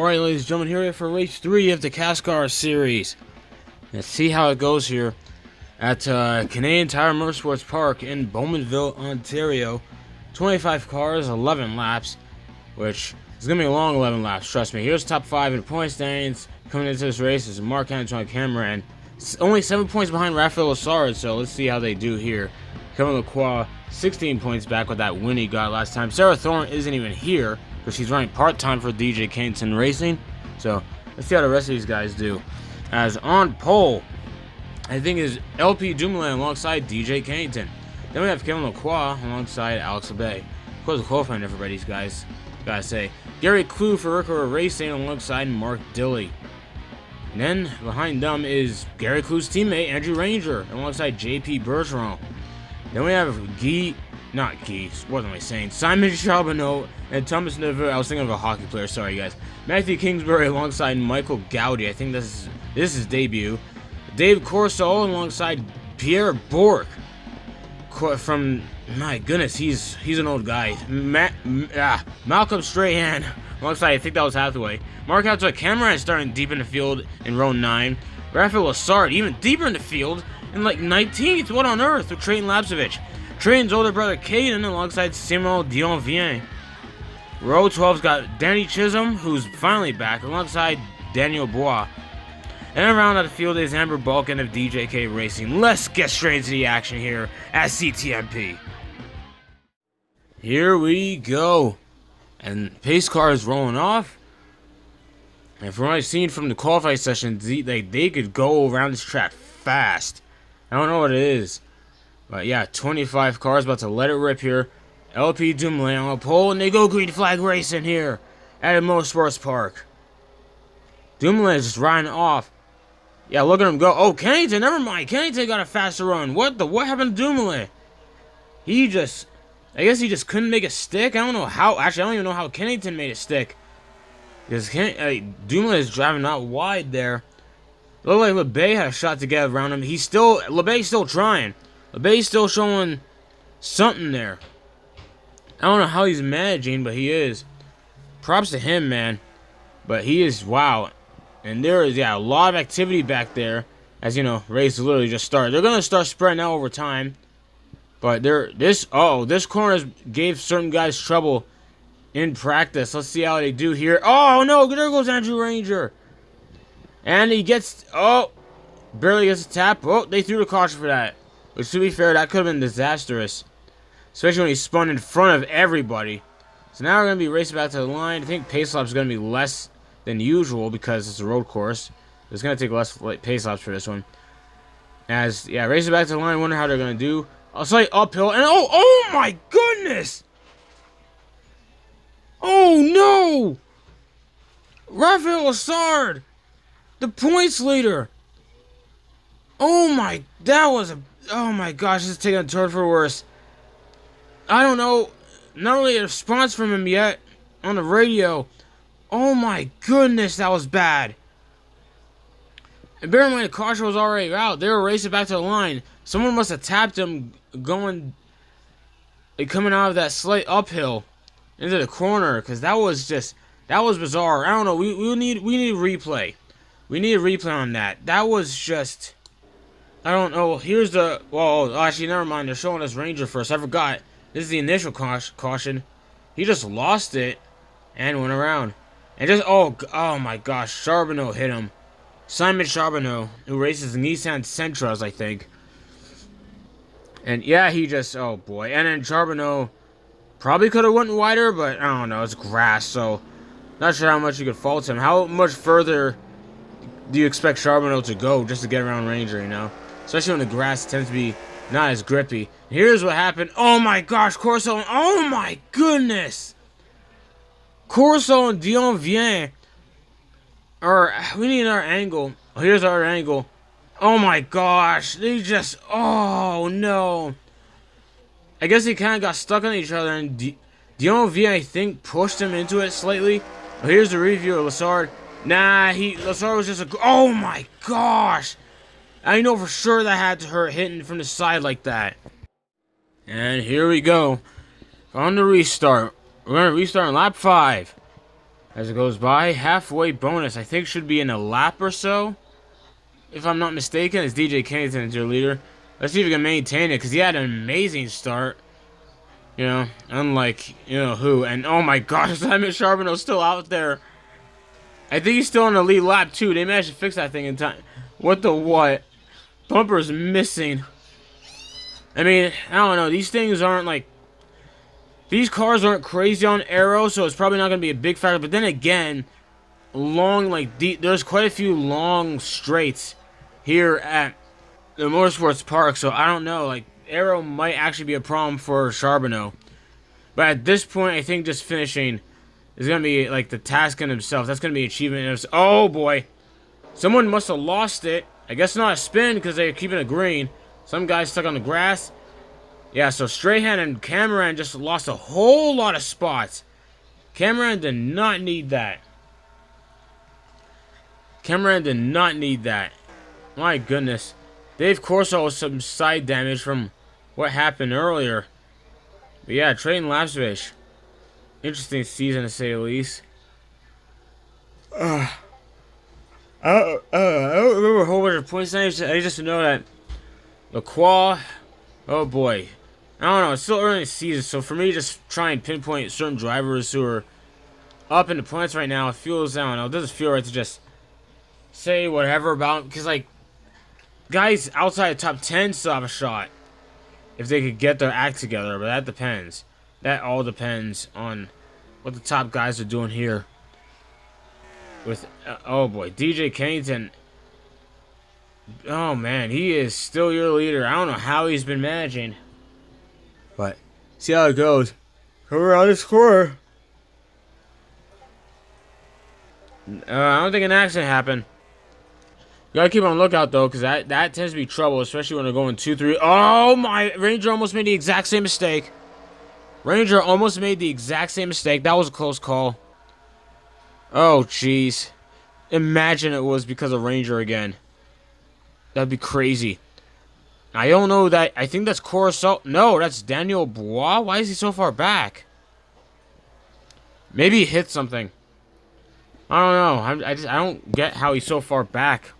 Alright, ladies and gentlemen, here for race 3 of the CASCAR series. Let's see how it goes here at Canadian Tire Motorsports Park in Bowmanville, Ontario. 25 cars, 11 laps, which is going to be a long 11 laps, trust me. Here's top 5 in point standings coming into this race. Is Marc-Antoine Cameron, only 7 points behind Raphael Lessard, so let's see how they do here. Kevin Lacroix, 16 points back with that win he got last time. Sarah Thorne isn't even here, because she's running part-time for DJ Kennington Racing. So, let's see how the rest of these guys do. As on pole, I think is LP Dumoulin alongside DJ Kennington. Then we have Kevin Lacroix alongside Alex LeBay. Of course, a qualifying for these guys, gotta say. Gary Clue for Ricoh Racing alongside Mark Dilley. And then, behind them is Gary Clue's teammate, Andrew Ranger, alongside JP Bergeron. Then we have Simon Charbonneau and Thomas Neveu. I was thinking of a hockey player, sorry guys. Matthew Kingsbury alongside Michael Gowdy. I think this is his debut. Dave Corso alongside Pierre Bourque. From, my goodness, he's an old guy. Malcolm Strahan alongside, I think that was Hathaway. Marc-Antoine Cameron starting deep in the field in row 9. Raphael Lessard even deeper in the field in like 19th. What on earth with Trayton Lapsevich. Trayton's older brother Caden alongside Simon Dionvien. Row 12's got Danny Chisholm, who's finally back, alongside Daniel Bois. And around the field is Amber Balkan of DJK Racing. Let's get straight into the action here at CTMP. Here we go. And pace car is rolling off. And from what I've seen from the qualifying session, they could go around this track fast. I don't know what it is. But yeah, 25 cars about to let it rip here. LP Dumoulin on a pole, and they go green flag racing here at a Motorsports Park. Dumoulin is just riding off. Yeah, look at him go. Oh, Kennington, never mind. Kennington got a faster run. What happened to Dumoulin? I guess he just couldn't make a stick. I don't know how. Actually, I don't even know how Kennington made a stick. Because Dumoulin is driving out wide there. Looked like LeBay had a shot to get around him. LeBay's still trying. LeBay's still showing something there. I don't know how he's managing, but he is. Props to him, man. But he is, wow. And there is, a lot of activity back there. As you know, race literally just started. They're going to start spreading out over time. But this corner gave certain guys trouble in practice. Let's see how they do here. Oh, no, there goes Andrew Ranger. And he gets, barely gets a tap. Oh, they threw the caution for that. Which, to be fair, that could have been disastrous. Especially when he spun in front of everybody. So now we're going to be racing back to the line. I think pace laps is going to be less than usual because it's a road course. It's going to take less pace laps for this one. Racing back to the line. I wonder how they're going to do. A slight uphill. And oh my goodness! Oh no! Raphael Lessard! The points leader! Oh my gosh, this is taking a turn for worse. I don't know, not really a response from him yet on the radio. Oh my goodness, that was bad. And bear in mind, the caution was already out. They were racing back to the line. Someone must have tapped him coming out of that slight uphill into the corner, because that was bizarre. I don't know, we need a replay. We need a replay on that. That was just, I don't know. Here's the, actually, never mind. They're showing us Ranger first. I forgot. This is the initial caution. He just lost it and went around. And just, oh my gosh, Charbonneau hit him. Simon Charbonneau, who races Nissan Sentras, I think. And yeah, he just, oh boy. And then Charbonneau probably could have went wider, but I don't know. It's grass, so not sure how much you could fault him. How much further do you expect Charbonneau to go just to get around Ranger, you know? Especially when the grass tends to be not as grippy. Here's what happened. Oh my gosh, Corso. Oh my goodness. Corso and Dionvien. We need our angle. Here's our angle. Oh my gosh. They just, oh no. I guess they kind of got stuck on each other, and Dionvien, I think, pushed him into it slightly. Here's the review of Lessard. Nah, Lessard was just oh my gosh. I know for sure that had to hurt hitting from the side like that. And here we go. On the restart. We're going to restart on lap 5. as it goes by. Halfway bonus, I think, should be in a lap or so. If I'm not mistaken, it's DJ Kennington as your leader. Let's see if he can maintain it, because he had an amazing start. You know, unlike, you know who. And oh my gosh, Simon Charbonneau's still out there. I think he's still on the lead lap, too. They managed to fix that thing in time. What the what? Bumper's missing. I mean, I don't know. These things aren't like... These cars aren't crazy on aero, so it's probably not going to be a big factor. But then again, there's quite a few long straights here at the Motorsports Park. So I don't know. Like, aero might actually be a problem for Charbonneau. But at this point, I think just finishing is going to be like the task in himself. That's going to be achievement. Oh boy. Someone must have lost it. I guess not a spin because they're keeping it green. Some guy's stuck on the grass. Yeah, so Strahan and Cameron just lost a whole lot of spots. Cameron did not need that. Cameron did not need that. My goodness. Dave Corso with some side damage from what happened earlier. But yeah, Trayton Lapsvich. Interesting season to say the least. I don't remember a whole bunch of points. I just know that Lacroix, oh boy. I don't know, it's still early in the season, so for me just try and pinpoint certain drivers who are up in the points right now, it feels, I don't know, it doesn't feel right to just say whatever about, because like, guys outside the top 10 still have a shot if they could get their act together, but that depends. That all depends on what the top guys are doing here. With, oh boy, DJ Kennington. Oh man, he is still your leader. I don't know how he's been managing. But, see how it goes. Come around the score. I don't think an accident happened. You gotta keep on the lookout though, because that tends to be trouble, especially when they're going 2-3. Oh my, Ranger almost made the exact same mistake. Ranger almost made the exact same mistake. That was a close call. Oh jeez. Imagine it was because of Ranger again. That'd be crazy. I don't know that. I think that's Coruscant. No, that's Daniel Bois. Why is he so far back? Maybe he hit something. I don't know. I don't get how he's so far back.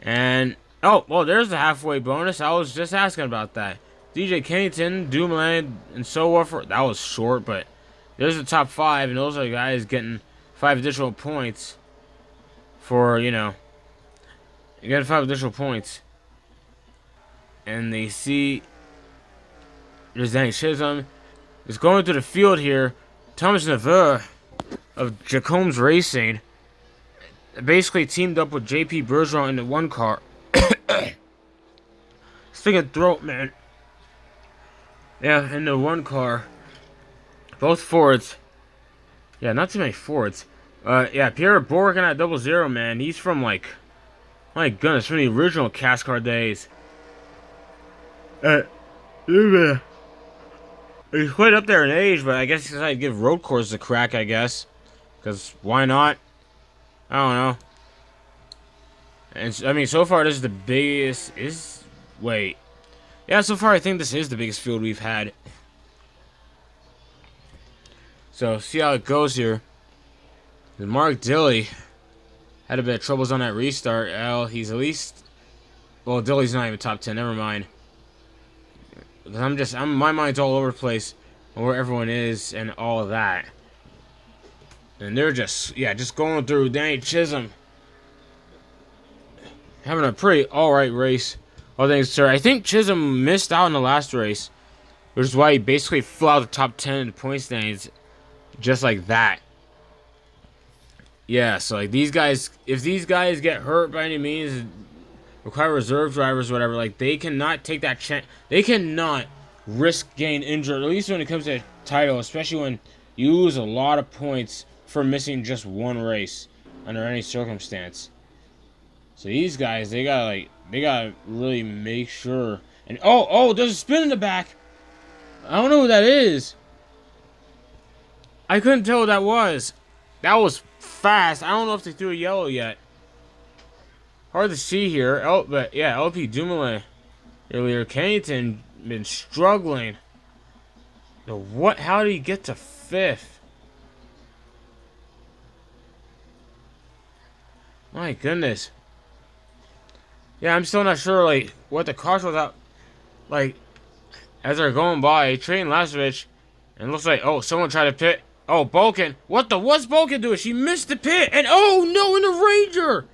And oh well, there's the halfway bonus. I was just asking about that. DJ Kennington, Dumoulin, and so forth. That was short, but there's the top 5, and those are the guys getting 5 additional points for, you know, you got 5 additional points. And they see there's Danny Chisholm. It's going through the field here. Thomas Neveu of Jacobs Racing basically teamed up with JP Bergeron in the one car. Sticking throat, man. Yeah, in the one car. Both Fords. Yeah, not too many Fords. Yeah, Pierre Bourg at 00, man. He's from, like, my goodness, from the original CASCAR days. He's quite up there in age, but I guess he's decided to give road courses a crack, I guess. Because why not? I don't know. And I mean, so far, this is the biggest. Wait. Yeah, so far, I think this is the biggest field we've had. So, see how it goes here. And Mark Dilley had a bit of troubles on that restart. Well, he's at least. Well, Dilley's not even top 10. Never mind. Because my mind's all over the place on where everyone is and all of that. And they're just going through. Danny Chisholm having a pretty alright race. All things, sir. I think Chisholm missed out in the last race, which is why he basically flew out the top 10 in the point standings just like that. Yeah, so like these guys, if these guys get hurt by any means, require reserve drivers or whatever, like they cannot take that chance. They cannot risk getting injured, at least when it comes to a title, especially when you lose a lot of points for missing just one race under any circumstance. So these guys, they gotta really make sure. And oh, there's a spin in the back. I don't know who that is. I couldn't tell who that was. That was fast. I don't know if they threw a yellow yet. Hard to see here. Oh, but yeah, LP Dumoulin earlier. Kennington been struggling. What? How did he get to 5th? My goodness. Yeah, I'm still not sure, like, what the caution was out. Like, as they're going by, Trey and Lasovich, and it looks like, oh, someone tried to pit. Oh, Bulkin. What's Bulkin doing? She missed the pit, and oh, no, in the Ranger.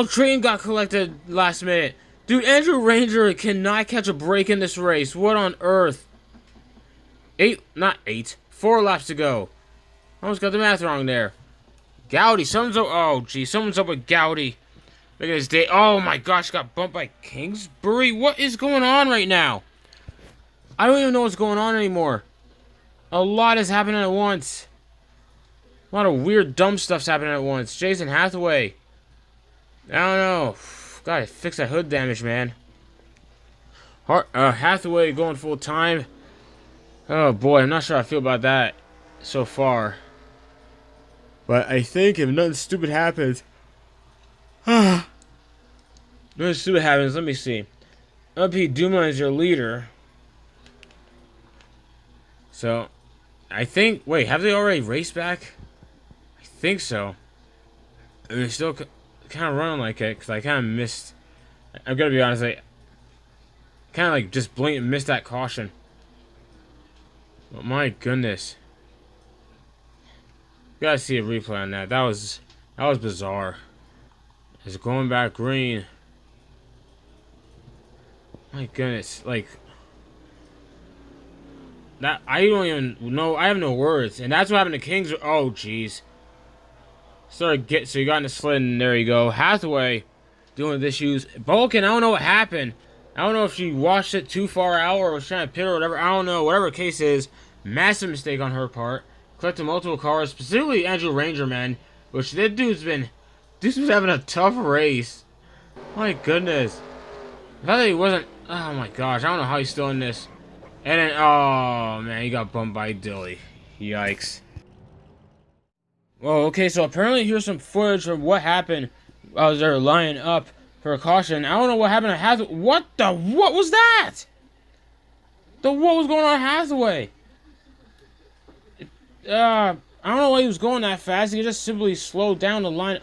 Train got collected last minute. Dude, Andrew Ranger cannot catch a break in this race. What on earth? 4 laps to go. Almost got the math wrong there. Gowdy, someone's up with Gowdy. Look at his day. Oh my gosh, got bumped by Kingsbury. What is going on right now? I don't even know what's going on anymore. A lot is happening at once. A lot of weird, dumb stuff's happening at once. Jason Hathaway. I don't know. Gotta fix that hood damage, man. Hathaway going full time. Oh boy, I'm not sure how I feel about that so far. But I think if nothing stupid happens... nothing stupid happens, let me see. LP Duma is your leader. So, I think... Wait, have they already raced back? I think so. And they're still kind of running like it, because I kind of missed... I'm gonna be honest, I kind of like just blatant missed that caution. But my goodness. Gotta see a replay on that. That was bizarre. It's going back green. My goodness, like that. I don't even know. I have no words, and that's what happened to Kings. Oh, jeez. So you got in the sled, and there you go. Hathaway doing this shoes. Bulkin, I don't know what happened. I don't know if she washed it too far out or was trying to pit or whatever. I don't know. Whatever the case is, massive mistake on her part. Collected multiple cars, specifically Andrew Ranger, man. Which that dude's having a tough race. My goodness. I thought he wasn't. Oh my gosh, I don't know how he's still in this. And then, oh man, he got bumped by Dilly. Yikes. Well, okay, so apparently here's some footage of what happened as they're lining up for a caution. I don't know what happened to Hathaway. What was that? What was going on at Hathaway? I don't know why he was going that fast. He just simply slowed down the line.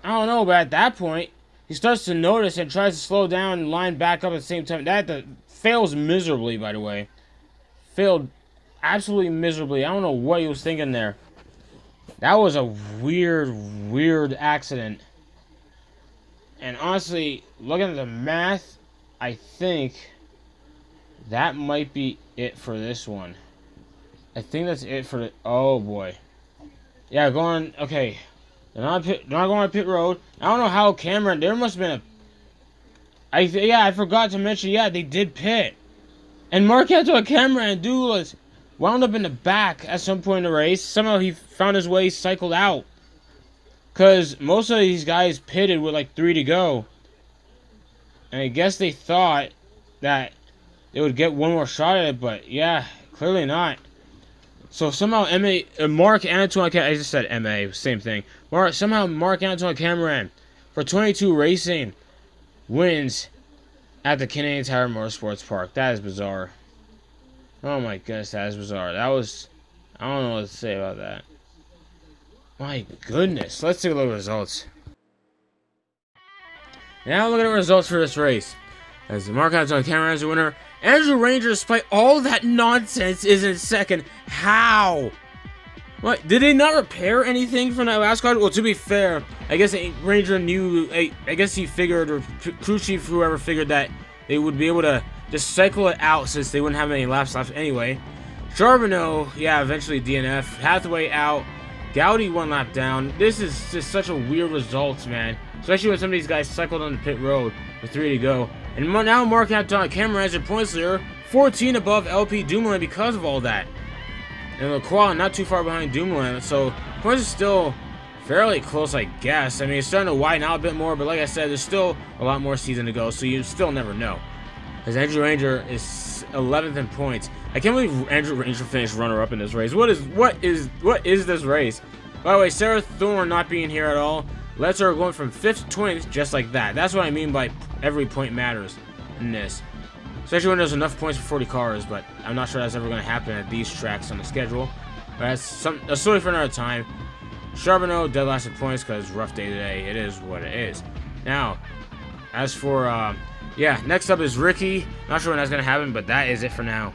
I don't know, but at that point, he starts to notice and tries to slow down and line back up at the same time. That fails miserably, by the way. Failed absolutely miserably. I don't know what he was thinking there. That was a weird accident. And honestly, looking at the math, I think that might be it for this one. I think that's it for the... Oh, boy. Yeah, going... Okay. They're not going on pit road. I don't know how Cameron... There must have been a... I forgot to mention, yeah, they did pit. And Marquez Cameron and Douglas wound up in the back at some point in the race. Somehow he found his way, cycled out. Because most of these guys pitted with like 3 to go. And I guess they thought that they would get one more shot at it, but yeah, clearly not. So somehow Mark Antoine, I just said MA, same thing. Somehow Mark Antoine Cameron for 22 Racing wins at the Canadian Tire Motorsports Park. That is bizarre. Oh my goodness, that is bizarre. I don't know what to say about that. My goodness. Let's take a look at the results. Now look at the results for this race. As Mark Antoine Cameron is the winner. Andrew Ranger, despite all that nonsense, is in second. How? What? Did they not repair anything from that last car? Well, to be fair, I guess Ranger knew. I guess he figured, or crew chief, whoever figured that they would be able to just cycle it out since they wouldn't have any laps left anyway. Charbonneau, yeah, eventually DNF. Hathaway out. Gowdy 1 lap down. This is just such a weird result, man. Especially when some of these guys cycled on the pit road with 3 to go. And now Mark Antoine Cameron has their points leader, 14 above LP Dumoulin because of all that. And Lacroix not too far behind Dumoulin, so points are still fairly close, I guess. I mean, it's starting to widen out a bit more, but like I said, there's still a lot more season to go, so you still never know. As Andrew Ranger is 11th in points. I can't believe Andrew Ranger finished runner-up in this race. What is this race? By the way, Sarah Thorne not being here at all lets her going from 5th to 20th just like that. That's what I mean by every point matters in this. Especially when there's enough points for 40 cars, but I'm not sure that's ever going to happen at these tracks on the schedule. But that's a story for another time. Charbonneau, dead last in points because rough day today. It is what it is. Now, as for, yeah, next up is Ricky. Not sure when that's going to happen, but that is it for now.